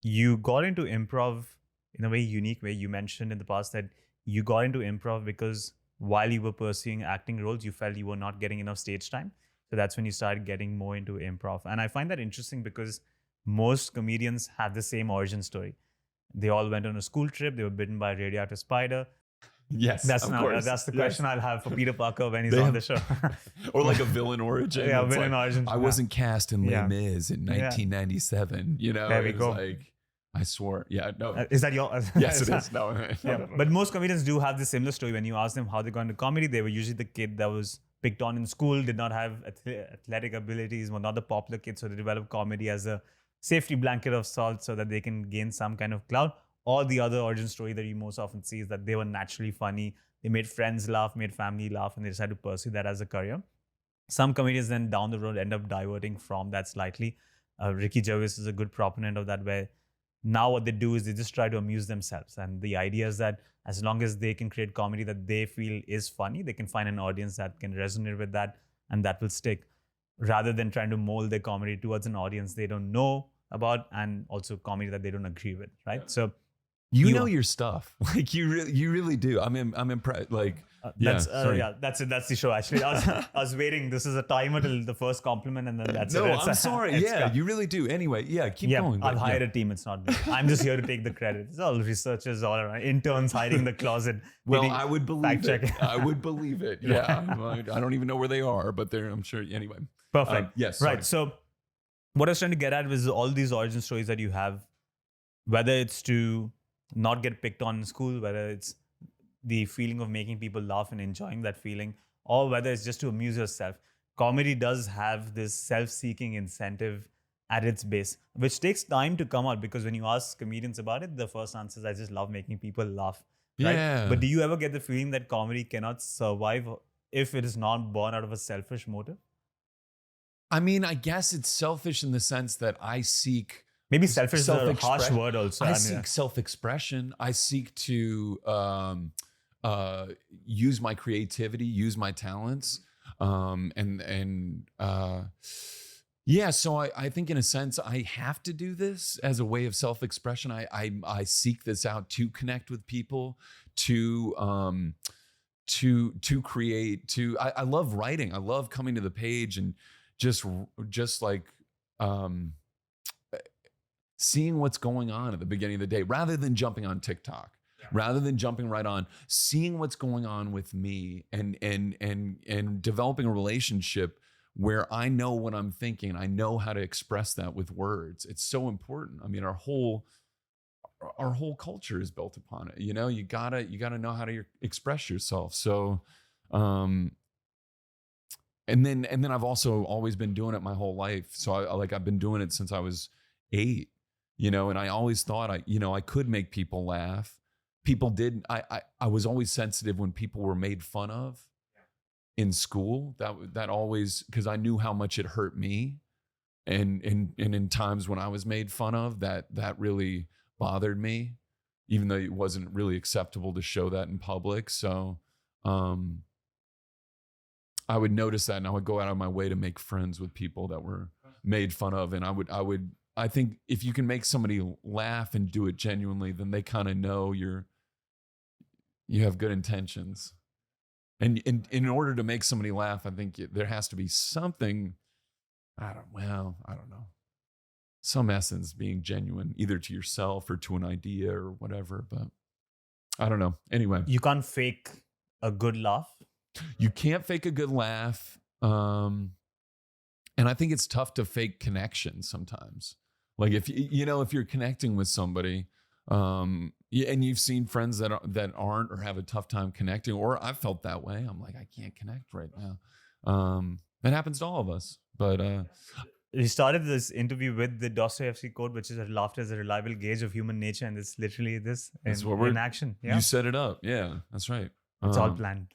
you got into improv in a very unique way. You mentioned in the past that you got into improv because while you were pursuing acting roles, you felt you were not getting enough stage time. So that's when you started getting more into improv. And I find that interesting because most comedians have the same origin story. They all went on a school trip. They were bitten by a radioactive spider. Yes, that's of now, course. That's the question I'll have for Peter Parker when he's on the show. Or like a villain origin. Yeah, villain origin. I wasn't cast in Les Mis in 1997. You know, there we go. Like, I swore. Yeah, no. Is that your? Yes, it is. No. But most comedians do have this similar story. When you ask them how they got into comedy, they were usually the kid that was picked on in school, did not have athletic abilities, were not the popular kid, so they developed comedy as a safety blanket of sorts so that they can gain some kind of clout. Or the other origin story that you most often see is that they were naturally funny. They made friends laugh, made family laugh, and they decided to pursue that as a career. Some comedians then down the road end up diverting from that slightly. Ricky Gervais is a good proponent of that, where now what they do is they just try to amuse themselves. And the idea is that as long as they can create comedy that they feel is funny, they can find an audience that can resonate with that and that will stick, rather than trying to mold their comedy towards an audience they don't know about and also comedy that they don't agree with, right? So you know your stuff, like you really do. I'm impressed. Like that's the show. Actually, I was waiting. This is a timer till the first compliment, and then that's it. I'm sorry. You really do. Anyway, keep going. I've hired a team. It's not me. I'm just here to take the credit. It's all researchers, all around, interns hiding in the closet. Well, I would believe it. I would believe it. Yeah, I don't even know where they are, but I'm sure. Anyway, perfect. Yes, right. So, what I was trying to get at was all these origin stories that you have, whether it's to not get picked on in school, whether it's the feeling of making people laugh and enjoying that feeling, or whether it's just to amuse yourself. Comedy does have this self-seeking incentive at its base, which takes time to come out, because when you ask comedians about it, the first answer is, I just love making people laugh. Right? Yeah. But do you ever get the feeling that comedy cannot survive if it is not born out of a selfish motive? I mean, I guess it's selfish in the sense that I seek... Maybe selfish is a harsh word also. I seek self-expression. I seek to use my creativity, use my talents. So I think in a sense, I have to do this as a way of self-expression. I seek this out to connect with people, to create, I love writing. I love coming to the page and just like, seeing what's going on at the beginning of the day, rather than jumping on TikTok, rather than jumping right on, seeing what's going on with me and developing a relationship where I know what I'm thinking. I know how to express that with words. It's so important. I mean, our whole culture is built upon it. You know, you gotta know how to express yourself. So, and then I've also always been doing it my whole life. So I've been doing it since I was 8. You know, and I always thought I could make people laugh. People did. I was always sensitive when people were made fun of in school. That always, because I knew how much it hurt me, and in times when I was made fun of, that really bothered me, even though it wasn't really acceptable to show that in public. So I would notice that, and I would go out of my way to make friends with people that were made fun of, and I think if you can make somebody laugh and do it genuinely, then they kind of know you have good intentions. And in order to make somebody laugh, I think there has to be something, I don't know, some essence being genuine, either to yourself or to an idea or whatever, but I don't know. Anyway. You can't fake a good laugh. You can't fake a good laugh. And I think it's tough to fake connection sometimes. Like if you're connecting with somebody, and you've seen friends that aren't or have a tough time connecting, or I've felt that way. I'm like, I can't connect right now. That happens to all of us. But we started this interview with the Dostoevsky quote, which is that laughter is a reliable gauge of human nature, and it's literally this in action. Yeah. You set it up. Yeah, that's right. It's all planned.